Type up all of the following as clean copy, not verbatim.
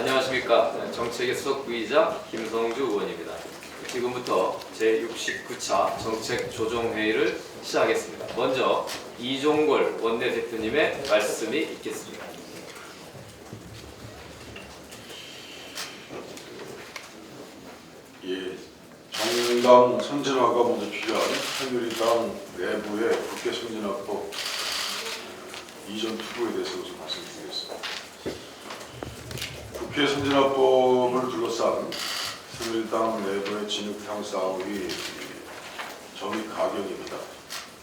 안녕하십니까. 정책의 수석부의장 김성주 의원입니다. 지금부터 제69차 정책조정회의를 시작하겠습니다. 먼저 이종걸 원내대표님의 말씀이 있겠습니다. 예, 정당 선진화가 먼저 필요한 새누리당 내부의 국회 선진화법 이전 투구에 대해서 좀 말씀드리겠습니다. 국회 선진화법을 둘러싼 새누리당 내부의 진흙탕 싸움이 점이 가경입니다.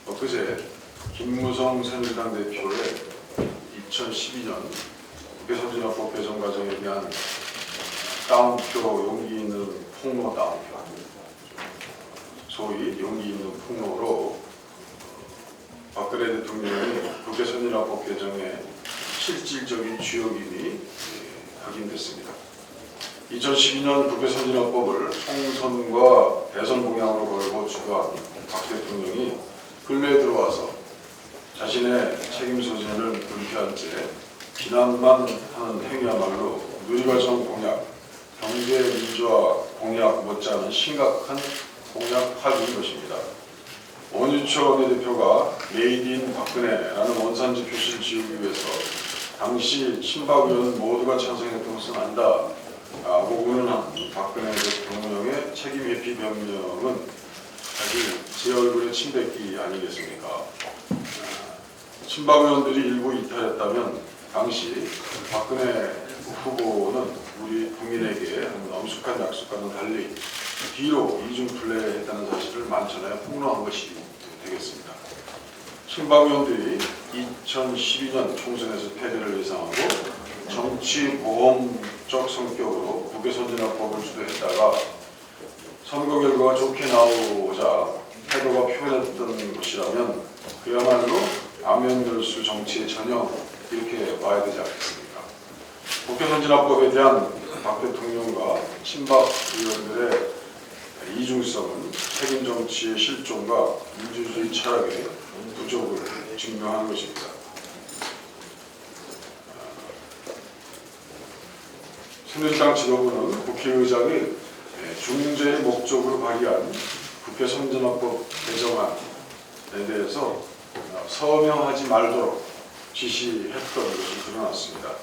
엊그제 김무성 새누리당 대표의 2012년 국회 선진화법 개정 과정에 대한 다운표, 용기 있는 폭로 다운표, 소위 용기 있는 폭로로 박근혜 대통령이 국회 선진화법 개정에 실질적인 주역임이 확인됐습니다. 2012년 국회 선진화법을 총선과 대선 공약으로 걸고 주도한 박 대통령이 근래에 들어와서 자신의 책임 소재를 은폐한 채 비난만 하는 행위야말로 누리과정 공약, 경제 민주화 공약 못지않은 심각한 공약 파기인 것입니다. 원유철 원내대표가 메이드 인 박근혜라는 원산지 표시를 지우기 위해서 당시 친박 의원 모두가 찬성했던 것은 아니다 라고 운운한 박근혜 대통령의 책임 회피 변명은 사실 제 얼굴에 침 뱉기 아니겠습니까? 친박 의원들이 일부 이탈했다면 당시 박근혜 후보는 우리 국민에게 엄숙한 약속과는 달리 뒤로 이중 플레이했다는 사실을 만천하에 폭로한 것이 되겠습니다. 친박 의원들이 2012년 총선에서 패배를 예상하고 정치보험적 성격으로 국회 선진화법을 주도했다가 선거 결과가 좋게 나오자 태도가 표현했던 것이라면 그야말로 안면결수 정치의 전형 이렇게 봐야 되지 않겠습니까? 국회 선진화법에 대한 박 대통령과 친박 의원들의 이중성은 책임 정치의 실종과 민주주의 철학의 부족을 증명하는 것입니다. 새누리당 지도부는 국회의장이 중재의 목적으로 발의한 국회 선진화법 개정안에 대해서 서명하지 말도록 지시했던 것이 드러났습니다.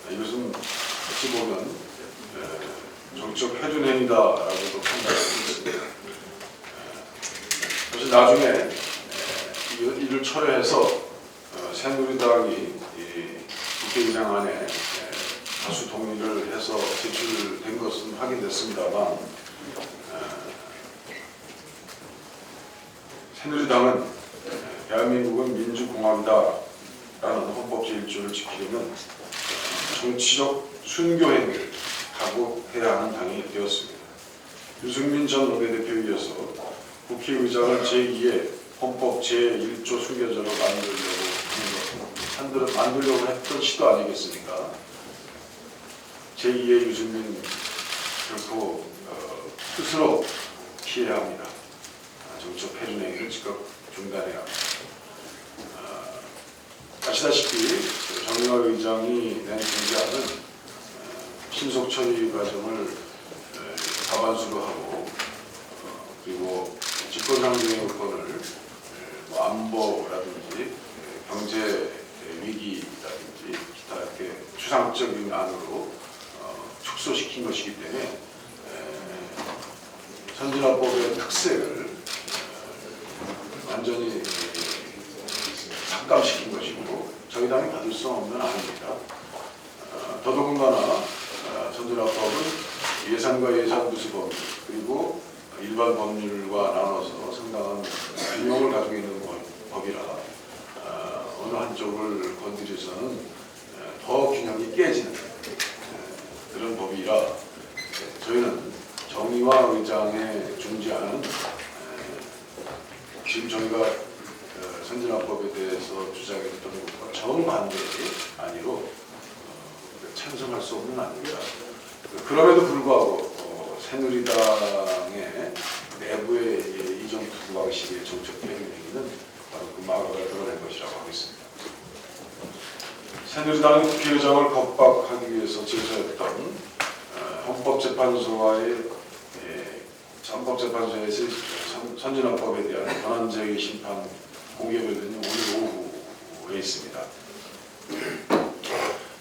이것은 어찌 보면 정치적 회준 행위다라고도 판단했습니다. 사실 나중에 이를 철회해서 새누리당이 국회의장안에 다수 동의를 해서 제출된 것은 확인됐습니다만 새누리당은 대한민국은 민주공화국이다라는 헌법 제1조를 지키려면 정치적 순교 행위를 각오해야 하는 당이 되었습니다. 유승민 전 원내대표에 이어서 국회의장을 제2의 헌법 제1조 순교자로 만들려고 했던 시도 아니겠습니까? 제2의 유승민 결코 스스로 피해야 합니다. 정치적 패륜 행위를 즉각 중단해야 합니다. 아시다시피 정의화 의장이 낸 공개안은 신속 처리 과정을 과반수로 하고 그리고 집권상정의 요건을 안보라든지 경제 위기라든지 기타 이렇게 추상적인 안으로 축소시킨 것이기 때문에 선진화법의 특색을 완전히 삭감시킨 것이고 저희 당이 받을 수 없는 안입니다. 더더군다나 선진화법은 예산과 예산부수 법률 그리고 일반 법률과 나눠서 상당한 균형을 가지고 있는 법이라 어느 한쪽을 건드려서는 더 균형이 깨지는 그런 법이라 저희는 정의화 의장의 존재하는 지금 저희가 선진화법에 대해서 주장했던 것과 정반대의 안으로 찬성할 수 없는 안입니다. 그럼에도 불구하고 새누리당의 내부의 이전 투구 방식의 정책 행위는 바로 그 마가가 드러낸 것이라고 하겠습니다. 새누리당은 국회의장을 겁박하기 위해서 제소했던 헌법재판소에서 선진화법에 대한 권한제의 심판 공개변론이 오늘 오후에 있습니다.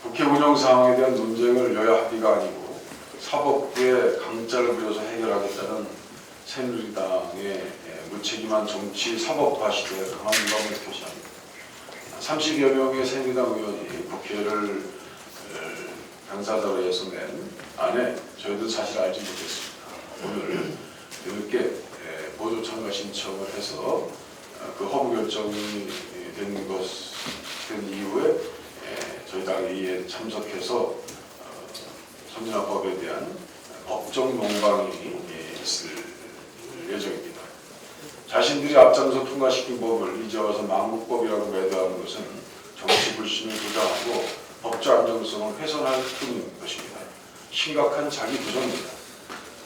국회 운영 상황에 대한 논쟁을 여야 합의가 아니고 사법부에 강자를 부여서 해결하겠다는 새누리당의 무책임한 정치 사법화 시대에 강한 유감을 표시합니다. 30여 명의 새누리당 의원이 국회를 당사자로 해서 낸 안에 저희들 사실 알지 못했습니다. 오늘 이렇게 보조 참가 신청을 해서 그 허무 결정이 된 이후에 저희 당이 참석해서 선진화법에 대한 법정 논방이 있을 예정입니다. 자신들이 앞장서 통과시킨 법을 이제 와서 망국법이라고 매도하는 것은 정치 불신을 부정하고 법적 안정성을 훼손할 뿐인 것입니다. 심각한 자기 부정입니다.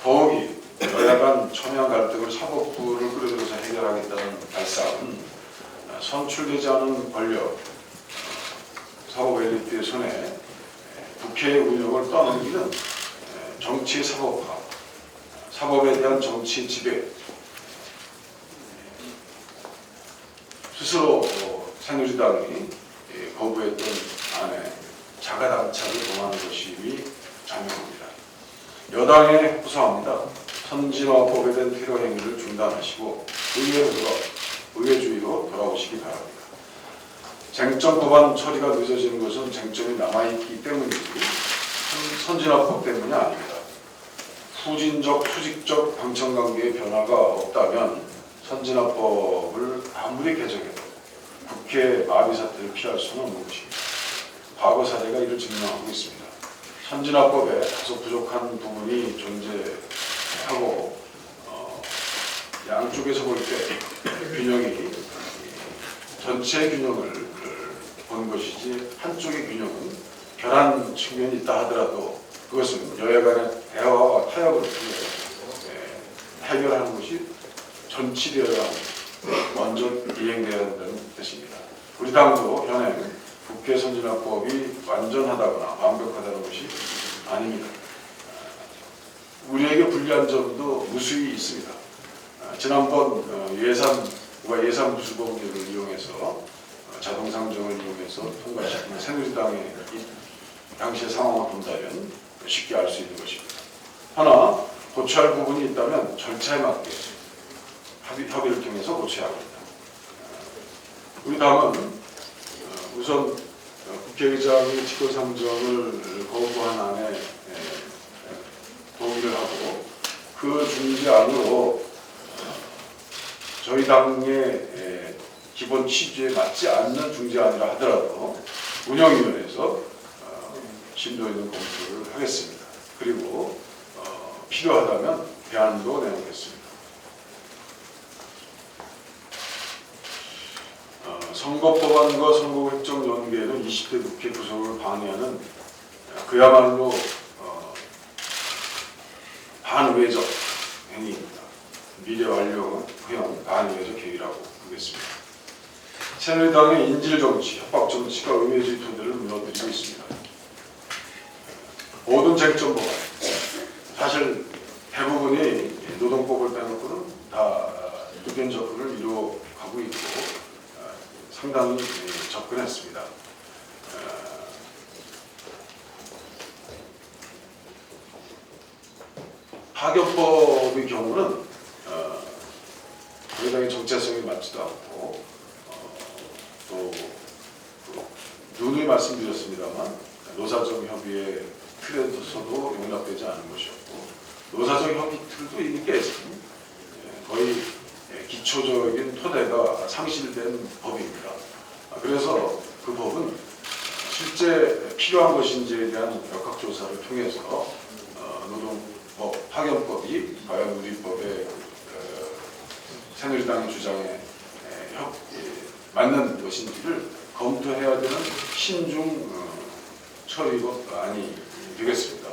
더욱이 여야 간 첨예한 갈등을 사법부를 끌어들여서 해결하겠다는 발상은 선출되지 않은 권력, 사법 엘리트의 손에 국회의 운영을 떠넘기는 정치 사법화, 사법에 대한 정치 지배, 스스로 새누리당이 거부했던 안에 자가당착을 범하는 것임이 자명합니다. 여당에 구성합니다. 선진화법에 대한 테러 행위를 중단하시고 의회주의로 돌아오시기 바랍니다. 쟁점 법안 처리가 늦어지는 것은 쟁점이 남아있기 때문이지 선진화법 때문이 아닙니다. 후진적, 수직적 당청관계의 변화가 없다면 선진화법을 아무리 개정해도 국회 마비 사태를 피할 수는 없는 것입니다. 과거 사례가 이를 증명하고 있습니다. 선진화법에 다소 부족한 부분이 존재하고 양쪽에서 볼 때 균형이 전체 균형을 본 것이지 한쪽의 균형은 결한 측면이 있다 하더라도 그것은 여야 간의 대화와 타협을 통해 해결하는 것이 전치되어야 먼저 이행되어야 한다는 뜻입니다. 우리 당도 현행 국회 선진화법이 완전하다거나 완벽하다는 것이 아닙니다. 우리에게 불리한 점도 무수히 있습니다. 지난번 예산부수법을 이용해서 자동상정을 이용해서 통과시킨 새누리당의 당시의 상황을 본다면 쉽게 알 수 있는 것입니다. 하나 고쳐야 할 부분이 있다면 절차에 맞게 협의를 통해서 고쳐야 합니다. 우리 당은 우선 국회의장이 직권상정을 거부한 안에 동의를 하고 그 중재안으로 저희 당의 기본 취지에 맞지 않는 중재안이라 하더라도 운영위원회에서 심도 있는 검토를 하겠습니다. 그리고 필요하다면 대안도 내놓겠습니다. 선거법안과 선거획정 연계는 20대 국회 구성을 방해하는 그야말로 반의회적 행위입니다. 미래완료형 반의회적 행위라고 보겠습니다. 새누리당의 인질정치, 협박정치가 의회주의 토대를 무너뜨리고 있습니다. 모든 쟁점 법안, 사실 대부분이 노동법을 빼놓고는 다 의견 접근을 이루어가고 있고 상당히 접근했습니다. 파견법의 경우는 저희 당의 정체성에 맞지도 않고 또 누누이 말씀드렸습니다만 노사정 협의의 틀에서도 용납되지 않은 것이었고 노사정 협의 틀도 이미 깨진 거의 기초적인 토대가 상실된 법입니다. 그래서 그 법은 실제 필요한 것인지에 대한 역학조사를 통해서 노동법, 파견법이 과연 우리 법의 새누리당의 주장에 맞는 것인지를 검토해야 되는 신중 처리법안이 되겠습니다.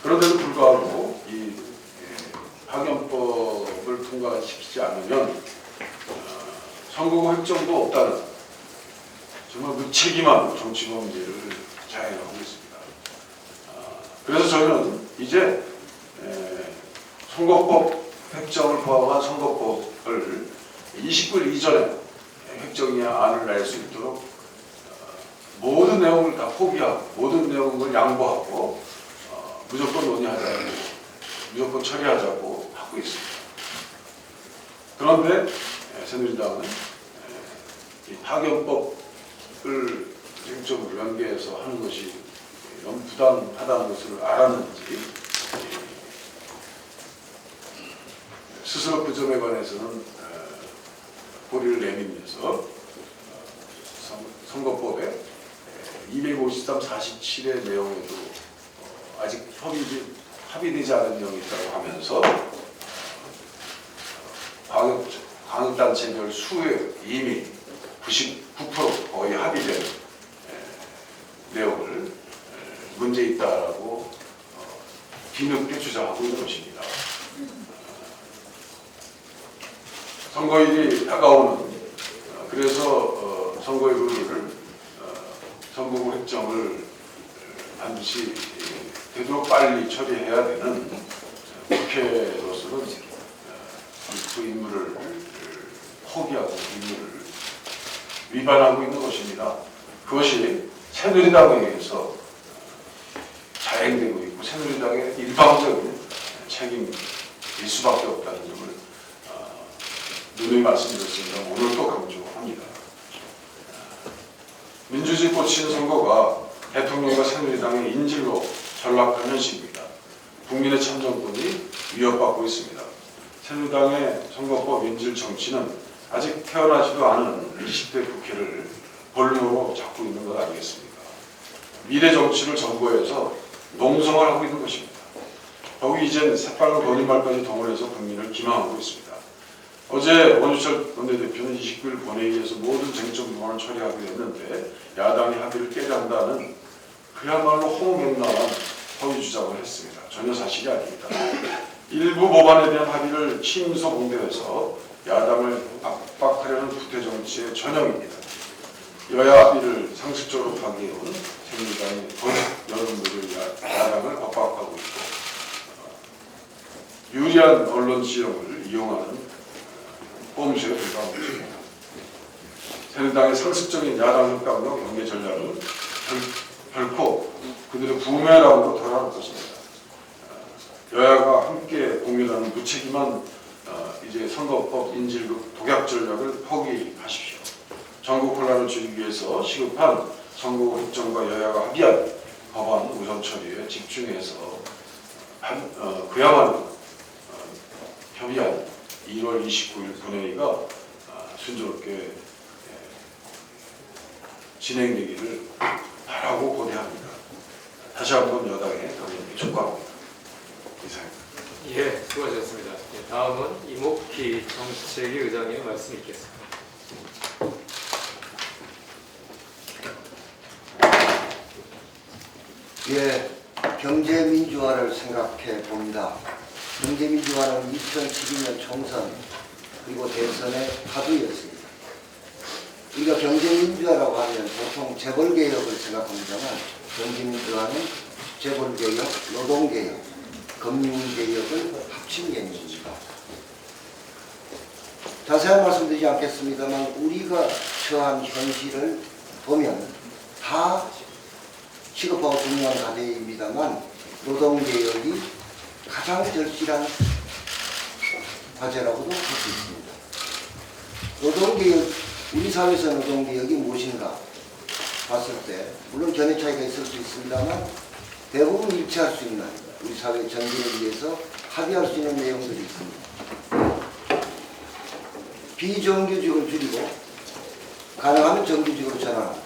그런데도 불구하고 이 파견법을 통과시키지 않으면 선거구 획정도 없다는 정말 무책임한 정치범죄를 자행하고 있습니다. 그래서 저희는 이제 선거법 획정을 포함한 선거법을 29일 이전에 획정안을 낼 수 있도록 모든 내용을 다 포기하고 모든 내용을 양보하고 무조건 논의하자고 무조건 처리하자고 하고 있습니다. 그런데 새누리당은 이 파견법을 쟁점으로 연계해서 하는 것이 너무 부담하다는 것을 알았는지 스스로 그 점에 관해서는 고리를 내밀면서 선거법의 253, 47의 내용에도 아직 합의되지 않은 내용이 있다고 하면서 광역단체별 수에 이미 99% 거의 합의된 내용을 문제 있다라고 뒤늦게 주장하고 있는 것입니다. 선거일이 다가오는 그래서 선거의 룰을 선거구 획정을 반드시 되도록 빨리 처리해야 되는 국회로서는 그 임무를 포기하고 임무를 위반하고 있는 것입니다. 그것이 새누리당에 의해서 자행되고 있고 새누리당의 일방적인 책임일 수밖에 없다는 점을 누누이 말씀드렸습니다. 오늘 또 강조합니다. 민주주의 꽂힌 선거가 대통령과 새누리당의 인질로 전락한 현실입니다. 국민의 참정권이 위협받고 있습니다. 새누리당의 선거법 인질 정치는 아직 태어나지도 않은 20대 국회를 본론으로 잡고 있는 것 아니겠습니까? 미래 정치를 정부에서 농성을 하고 있는 것입니다. 더욱이 이젠 새빨간 거짓말까지 동원해서 국민을 기망하고 있습니다. 어제 원유철 원내대표는 29일 본회의에서 모든 쟁점 부분을 처리하기로 했는데 야당이 합의를 깨야 한다는 그야말로 허무맹랑한 허위 주장을 했습니다. 전혀 사실이 아닙니다. 일부 법안에 대한 합의를 취임서 공개해서 야당을 압박하려는 부패 정치의 전형입니다. 여야 합의를 상식적으로 파기해온 새누리당이 여러분들을 야당을 압박하고 있고 유리한 언론 지형을 이용하는 꼼수에 불과한 것입니다. 새누리당의 상습적인 야당 협박과 경계 전략은 결코 그들의 부메랑으로 돌아갈 것입니다. 여야가 함께 공유하는 무책임한 이제 선거법 인질극 독약 전략을 포기하십시오. 전국 혼란을 줄이기 위해서 시급한 선거 획정과 여야가 합의한 법안 우선 처리에 집중해서 그야말로 협의한 2월 29일 본회의가 순조롭게 진행되기를 바라고 고대합니다. 다시 한번 여당의 동의를 촉구합니다. 이상입니다. 예, 수고하셨습니다. 다음은 이목희 정책위 의장님의 말씀이 있겠습니다. 예, 경제민주화를 생각해 봅니다. 경제민주화는 2012년 총선 그리고 대선의 화두였습니다. 우리가 경제민주화라고 하면 보통 재벌개혁을 생각합니다만 경제민주화는 재벌개혁, 노동개혁, 금융개혁을 합친 개념입니다. 자세한 말씀드리지 않겠습니다만 우리가 처한 현실을 보면 다 시급하고 중요한 과제입니다만 노동개혁이 가장 절실한 과제라고도 할 수 있습니다. 노동개혁, 우리 사회에서 노동개혁이 무엇인가 봤을 때 물론 견해 차이가 있을 수 있습니다만 대부분 일치할 수 있는 우리 사회의 전진을 위해서 합의할 수 있는 내용들이 있습니다. 비정규직을 줄이고 가능하면 정규직으로 전환한다.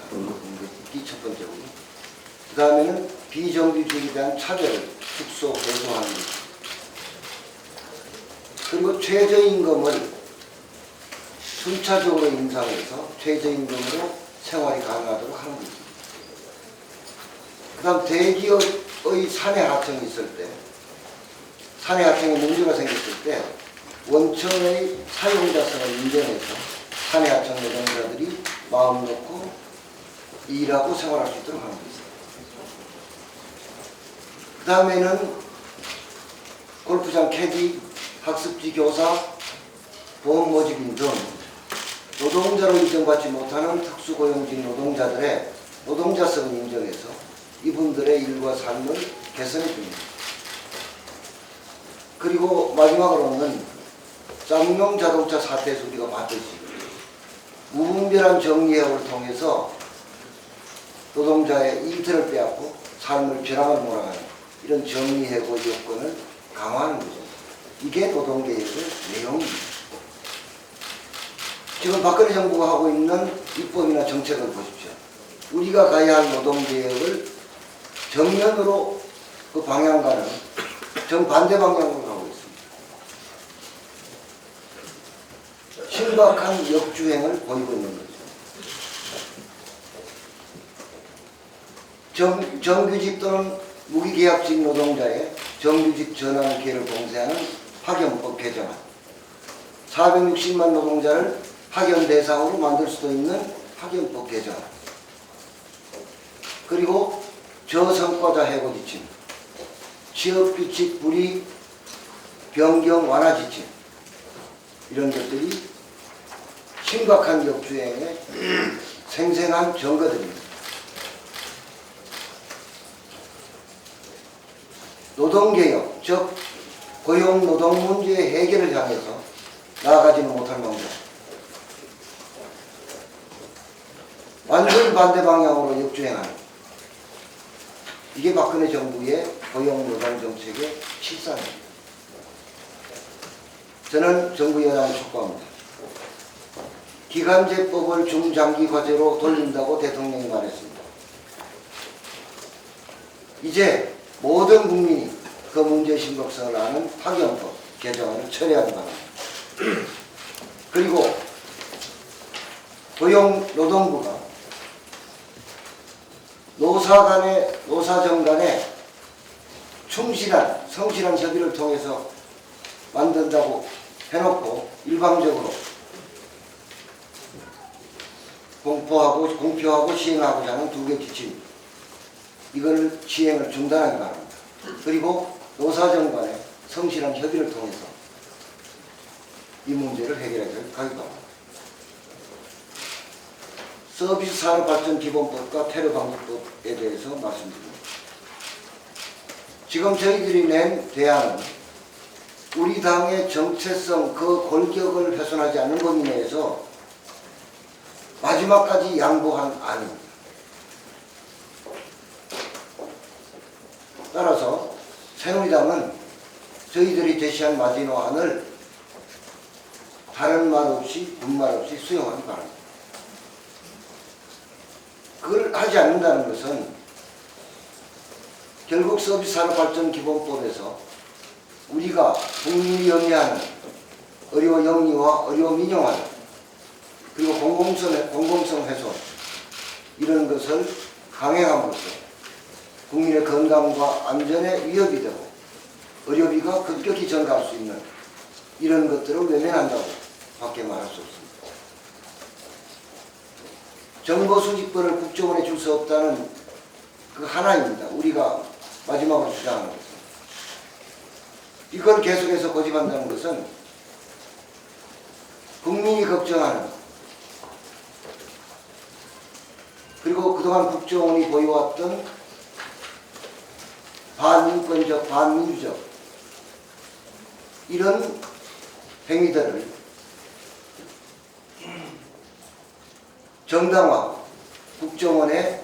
이게 첫 번째고 그 다음에는 비정규직에 대한 차별을 축소, 해소하는 것. 그리고 최저임금을 순차적으로 인상해서 최저임금으로 생활이 가능하도록 하는 것입니다. 그 다음 대기업의 사내 하청이 있을 때 사내 하청에 문제가 생겼을 때 원청의 사용자성을 인정해서 사내 하청 노동자들이 마음 놓고 일하고 생활할 수 있도록 하는 것입니다. 그 다음에는 골프장 캐디, 학습지 교사, 보험 모집인 등 노동자로 인정받지 못하는 특수고용직 노동자들의 노동자성을 인정해서 이분들의 일과 삶을 개선해 줍니다. 그리고 마지막으로는 쌍용 자동차 사태에서 우리가 봤듯이 무분별한 정리해고를 통해서 노동자의 일터를 빼앗고 삶을 벼랑을 몰아가는 이런 정리해고 요건을 강화하는 거죠. 이게 노동개혁의 내용입니다. 지금 박근혜 정부가 하고 있는 입법이나 정책을 보십시오. 우리가 가야 할 노동개혁을 정면으로 그 방향과는 정반대 방향으로 가고 있습니다. 심각한 역주행을 보이고 있는 거죠. 정규직 또는 무기계약직 노동자의 정규직 전환 기회를 봉쇄하는 파견법 개정안, 460만 노동자를 파견 대상으로 만들 수도 있는 파견법 개정안, 그리고 저성과자 해고 지침, 취업규칙 불이익 변경 완화 지침, 이런 것들이 심각한 역주행의 생생한 증거들입니다. 노동개혁, 즉 고용 노동 문제의 해결을 향해서 나아가지는 못할 망정 완전 반대 방향으로 역주행하는, 이게 박근혜 정부의 고용 노동 정책의 실상입니다. 저는 정부 여당을 촉구합니다. 기간제법을 중장기 과제로 돌린다고 대통령이 말했습니다. 이제 모든 국민이 그 문제의 심각성을 아는 파견법 개정안을 처리하기 바랍니다. 그리고 고용노동부가 노사정 간의 성실한 협의를 통해서 만든다고 해놓고 일방적으로 공표하고 시행하고자 하는 두 개 지침, 이걸 시행을 중단하기 바랍니다. 그리고 노사정 간의 성실한 협의를 통해서 이 문제를 해결하기 바랍니다. 서비스 산업발전기본법과 테러방지법에 대해서 말씀드립니다. 지금 저희들이 낸 대안은 우리 당의 정체성, 그 골격을 훼손하지 않는 범위 내에서 마지막까지 양보한 안입니다. 따라서 새누리당은 저희들이 제시한 마지노안을 다른 말 없이 분말 없이 수용하기 바랍니다. 그걸 하지 않는다는 것은 결국 서비스산업발전기본법에서 우리가 국민이 염려하는 의료 영리화, 의료 민영화, 그리고 공공성 훼손, 이런 것을 강행함으로써 국민의 건강과 안전에 위협이 되고 의료비가 급격히 증가할 수 있는 이런 것들을 외면한다고 밖에 말할 수 없습니다. 정보수집본을 국정원에 줄 수 없다는 그 하나입니다. 우리가 마지막으로 주장하는 것은. 이걸 계속해서 고집한다는 것은 국민이 걱정하는, 그리고 그동안 국정원이 보여왔던 반인권적, 반민주적 이런 행위들을 정당화하고 국정원에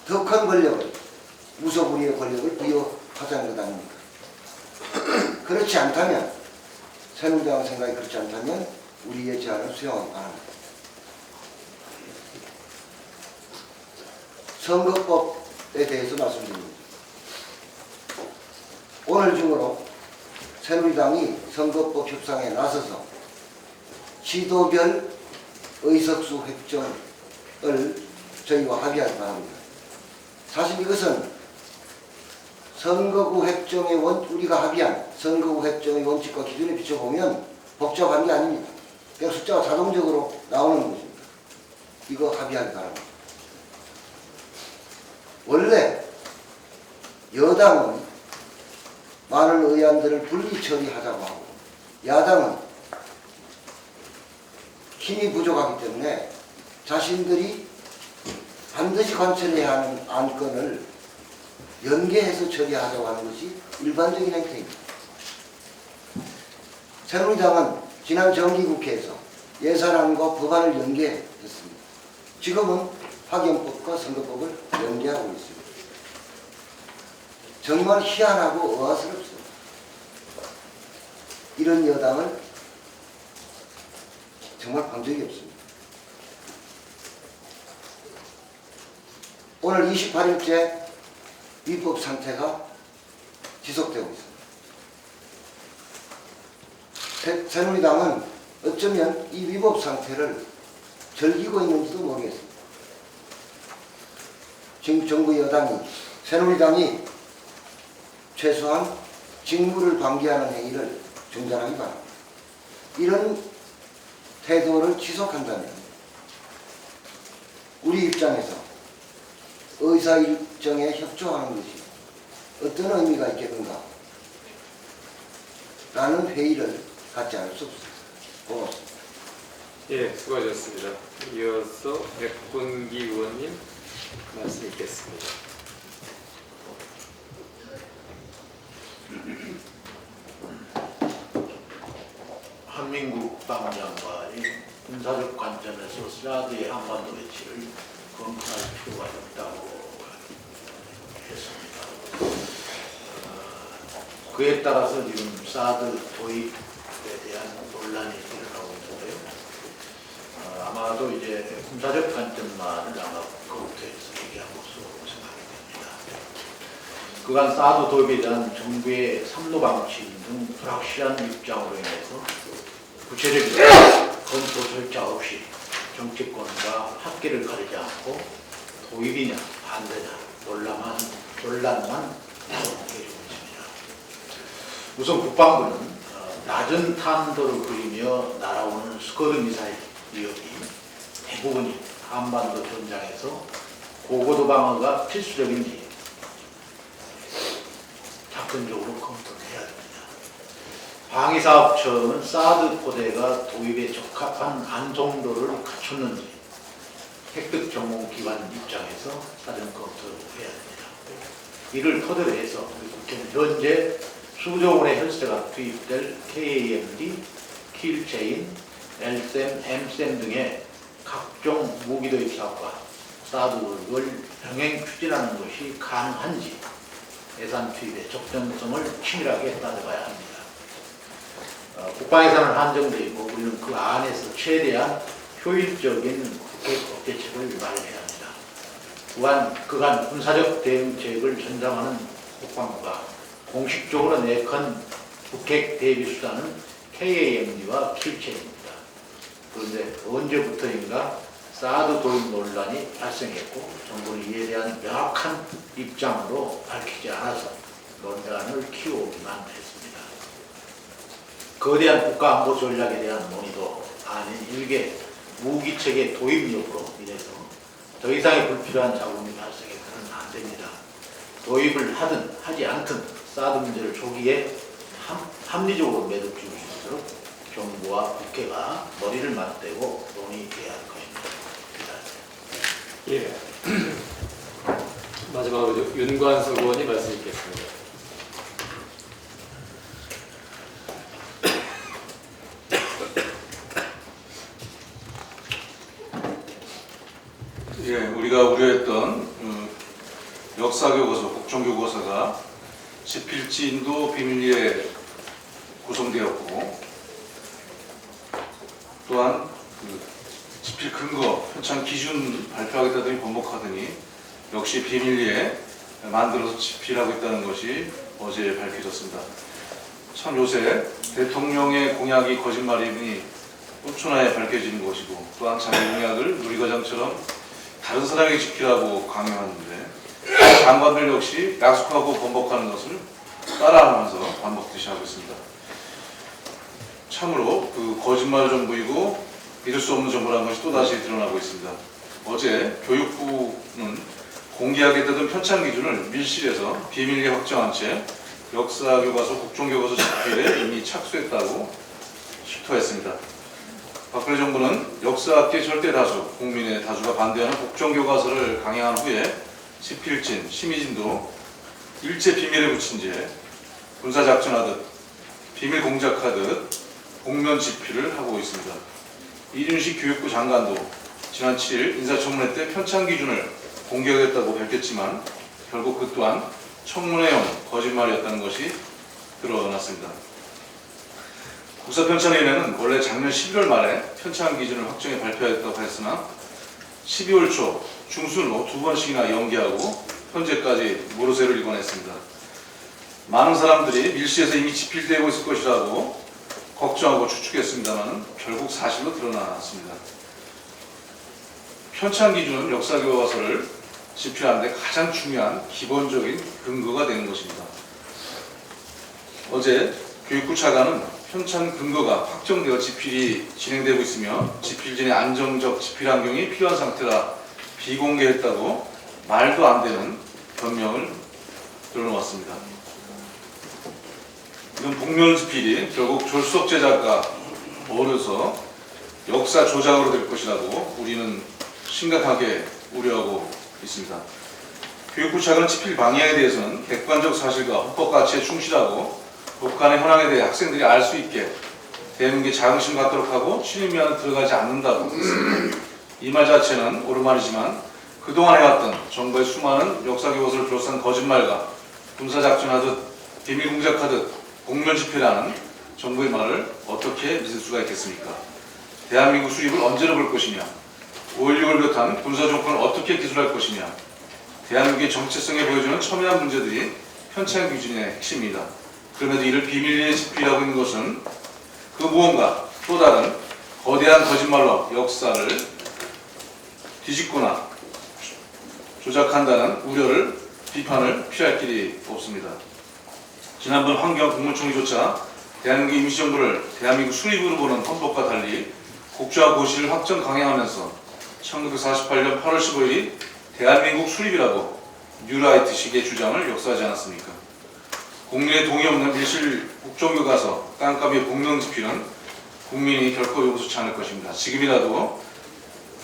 더 큰 권력을, 무소불위의 권력을 부여하자는 것 아닙니까? 그렇지 않다면, 새누리당 생각이 그렇지 않다면 우리의 제안을 수용하기 바랍니다. 선거법에 대해서 말씀드립니다. 오늘 중으로 새누리당이 선거법 협상에 나서서 시도별 의석수 획정을 저희와 합의하기 바랍니다. 사실 이것은 선거구 획정의 우리가 합의한 선거구 획정의 원칙과 기준에 비춰보면 복잡한 게 아닙니다. 그냥 숫자가 자동적으로 나오는 것입니다. 이거 합의하기 바랍니다. 원래 여당은 많은 의안들을 분리 처리하자고 하고, 야당은 힘이 부족하기 때문에 자신들이 반드시 관철해야 하는 안건을 연계해서 처리하자고 하는 것이 일반적인 행태입니다. 새누리당은 지난 정기국회에서 예산안과 법안을 연계했습니다. 지금은 파견법과 선거법을 연계하고 있습니다. 정말 희한하고 어화스럽습니다. 이런 여당을 정말 본 적이 없습니다. 오늘 28일째 위법 상태가 지속되고 있습니다. 새누리당은 어쩌면 이 위법 상태를 즐기고 있는지도 모르겠습니다. 지금 정부 여당이, 새누리당이 최소한 직무를 방기하는 행위를 중단하기 바랍니다. 이런 태도를 지속한다면 우리 입장에서 의사일정에 협조하는 것이 어떤 의미가 있겠는가 라는 회의를 갖지 않을 수 없습니다. 고맙습니다. 예, 수고하셨습니다. 이어서 백분기 의원님 말씀 있겠습니다. 한민국 방장관이 군사적 관점에서 사드의 한반도 배치를 검토할 필요가 있다고 했습니다. 그에 따라서 지금 사드 도입에 대한 논란이 일어나고 있는데요. 아마도 이제 군사적 관점만을 아마 검토해서 얘기한 것으로 생각이 됩니다. 그간 사드 도입에 대한 정부의 삼로 방침 등 불확실한 입장으로 인해서 구체적인 검토 절차 없이 정치권과 학계를 가리지 않고 도입이냐 반대냐 논란만 계속되고 있습니다. 우선 국방부는 낮은 탄도를 그리며 날아오는 스커드 미사일 위협이 대부분이 한반도 전장에서 고고도 방어가 필수적인지 작전적으로 검토를 해야 됩니다. 방위사업청은 사드 포대가 도입에 적합한 안정도를 갖췄는지 획득 전문기관 입장에서 사전 검토를 해야 됩니다. 이를 토대로 해서 국회는 현재 수조 원의 혈세가 투입될 KAMD, 킬체인, LSAM, MSAM 등의 각종 무기 도입 사업과 사드를 병행 추진하는 것이 가능한지 예산 투입의 적정성을 치밀하게 따져봐야 합니다. 국방 예산은 한정되어 있고 우리는 그 안에서 최대한 효율적인 국회 대책을 마련해야 합니다. 그간 군사적 대응책을 전담하는 국방부가 공식적으로 내건 국회 대비 수단은 KAMD와 킬체입니다. 그런데 언제부터인가 사드 도입 논란이 발생했고 정부는 이에 대한 명확한 입장으로 밝히지 않아서 논란을 키워오기만 했습니다. 거대한 국가안보 전략에 대한 논의도 아닌 일개 무기체계 도입 여부로 인해서 더 이상의 불필요한 자금이 발생해서는 안 됩니다. 도입을 하든 하지 않든 사드 문제를 조기에 합리적으로 매듭 지을 수 있도록 정부와 국회가 머리를 맞대고 논의해야 할 것입니다. 예. 마지막으로 윤관석 의원이 말씀 있겠습니다. 예, 우리가 우려했던 역사교과서, 국정교과서가 집필지인도 비밀리에 구성되었고 또한 집필 근거, 편찬 기준 발표하겠다더니 번복하더니 역시 비밀리에 만들어서 집필하고 있다는 것이 어제 밝혀졌습니다. 참 요새 대통령의 공약이 거짓말이니 쫓겨나야 밝혀지는 것이고 또한 자기 공약을 누리과장처럼 다른 사람에게 지키라고 강요하는데 장관들 역시 약속하고 번복하는 것을 따라하면서 반복듯이 하고 있습니다. 참으로 거짓말 정부이고 믿을 수 없는 정부라는 것이 또다시 드러나고 있습니다. 어제 교육부는 공개하겠다던 편찬 기준을 밀실에서 비밀리에 확정한 채 역사교과서, 국정교과서 집필에 이미 착수했다고 실토했습니다. 박근혜 정부는 역사학계 절대 다수, 국민의 다수가 반대하는 국정교과서를 강행한 후에 집필진, 심의진도 일제 비밀에 붙인 채 군사작전하듯 비밀 공작하듯 공면 집필을 하고 있습니다. 이준식 교육부 장관도 지난 7일 인사청문회 때 편찬 기준을 공개하겠다고 밝혔지만 결국 그 또한 청문회용 거짓말이었다는 것이 드러났습니다. 국사편찬위원회는 원래 작년 11월 말에 편찬 기준을 확정해 발표했다고 했으나 12월 초 중순으로 2번씩이나 연기하고 현재까지 모르쇠를 일궈 냈습니다. 많은 사람들이 밀시에서 이미 집필되고 있을 것이라고 걱정하고 추측했습니다만 결국 사실로 드러났습니다. 편찬 기준은 역사교과서를 집필하는 데 가장 중요한 기본적인 근거가 되는 것입니다. 어제 교육부 차관은 편찬 근거가 확정되어 집필이 진행되고 있으며 집필진의 안정적 집필 환경이 필요한 상태라 비공개했다고 말도 안 되는 변명을 들어놓았습니다. 이런 복면 집필이 결국 졸속 제작과 어울려서 역사 조작으로 될 것이라고 우리는 심각하게 우려하고 있습니다. 교육부 차관은 집필 방향에 대해서는 객관적 사실과 헌법 가치에 충실하고 북한의 현황에 대해 학생들이 알 수 있게 대한민국의 자긍심 갖도록 하고 신임위안은 들어가지 않는다고 했습니다. 이 말 자체는 옳은 말이지만 그동안 해왔던 정부의 수많은 역사교과서를 둘러싼 거짓말과 군사작전하듯 비밀공작하듯 공면 집필하는 정부의 말을 어떻게 믿을 수가 있겠습니까? 대한민국 수립을 언제로 볼 것이냐, 5.16을 비롯한 군사정권을 어떻게 기술할 것이냐, 대한민국의 정체성에 보여주는 첨예한 문제들이 편찬 기준의 핵심입니다. 그럼에도 이를 비밀리에 집필하고 있는 것은 그 무언가 또 다른 거대한 거짓말로 역사를 뒤집거나 조작한다는 우려를, 비판을 피할 길이 없습니다. 지난번 환경 국무총리조차 대한민국 임시정부를 대한민국 수립으로 보는 헌법과 달리 국조와 고시를 확정 강행하면서 1948년 8월 15일이 대한민국 수립이라고 뉴라이트식의 주장을 역사하지 않았습니까? 국민의 동의 없는 밀실 국정교과서 깜깜이의 복명집필은 국민이 결코 용서치 않을 것입니다. 지금이라도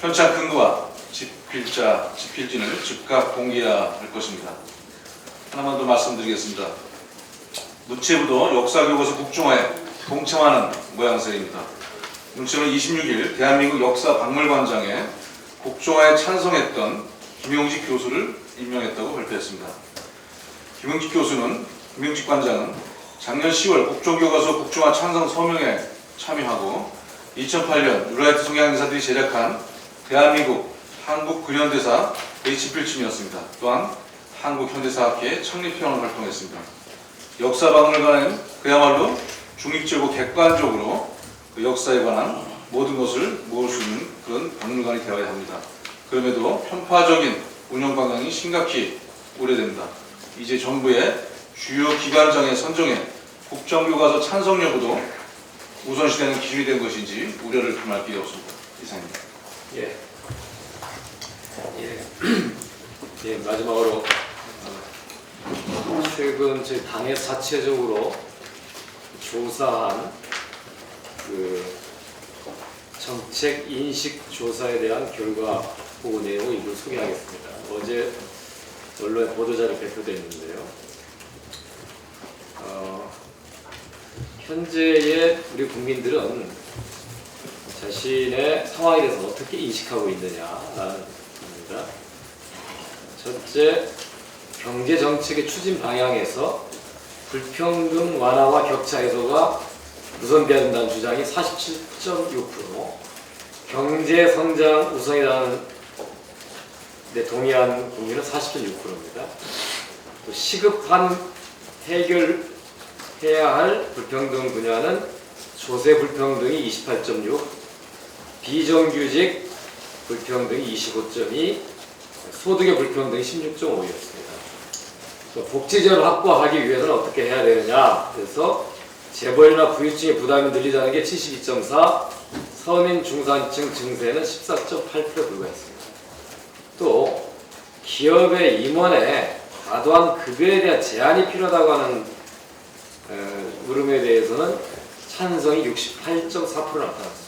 편찬 근거와 집필자, 집필진을 즉각 공개해야 할 것입니다. 하나만 더 말씀드리겠습니다. 문체부도 역사교과서 국정화에 동참하는 모양새입니다. 문체부는 26일 대한민국 역사박물관장에 국정화에 찬성했던 김용직 교수를 임명했다고 발표했습니다. 김용직 관장은 작년 10월 국정교과서 국정화 찬성 서명에 참여하고 2008년 뉴라이트 성향인사들이 제작한 대한민국 한국근현대사의 집필진이었습니다. 또한 한국현대사학회 창립회원을 활동했습니다. 역사박물관은 그야말로 중립적이고 객관적으로 그 역사에 관한 모든 것을 모을 수 있는 그런 박물관이 되어야 합니다. 그럼에도 편파적인 운영 방향이 심각히 우려됩니다. 이제 정부의 주요 기관장의 선정에 국정교과서 찬성 여부도 우선시되는 기준이 된 것인지 우려를 금할 길이 없습니다. 이상입니다. 예. 예, 마지막으로 최근 저희 당에서 자체적으로 조사한 그 정책 인식 조사에 대한 결과 보고 내용을 일부 소개하겠습니다. 어제 언론에 보도자료 발표됐는데요. 현재의 우리 국민들은 자신의 상황에 대해서 어떻게 인식하고 있느냐라는 겁니다. 첫째, 경제 정책의 추진 방향에서 불평등 완화와 격차 해소가 우선돼야 된다는 주장이 47.6%, 경제 성장 우선이라는 데 동의한 국민은 40.6%입니다. 또 시급한 해결해야 할 불평등 분야는 조세 불평등이 28.6, 비정규직 불평등이 25.2, 소득의 불평등이 16.5였습니다. 또 복지제도를 확보하기 위해서는 어떻게 해야 되느냐? 그래서 재벌이나 부유층의 부담이 늘리자는 게 72.4, 서민 중산층 증세는 14.8% 불과했습니다. 또 기업의 임원의 과도한 급여에 대한 제한이 필요하다고 하는 물음에 대해서는 찬성이 68.4% 나타났습니다.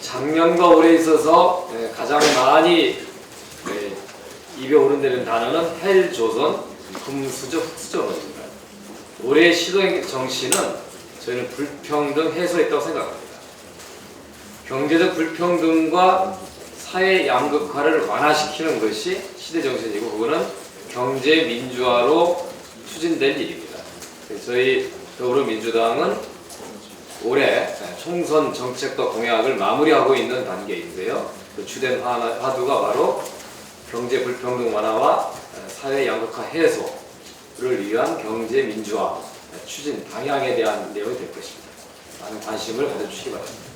작년과 올해 있어서 가장 많이 입에 오른다는 단어는 헬조선, 금수저, 흑수저입니다. 올해 시도의 정신은 저희는 불평등 해소했다고 생각합니다. 경제적 불평등과 사회 양극화를 완화시키는 것이 시대 정신이고 그거는 경제 민주화로 추진될 일입니다. 저희 더불어민주당은 올해 총선 정책과 공약을 마무리하고 있는 단계인데요. 그 주된 화두가 바로 경제 불평등 완화와 사회 양극화 해소를 위한 경제 민주화 추진 방향에 대한 내용이 될 것입니다. 많은 관심을 가져주시기 바랍니다.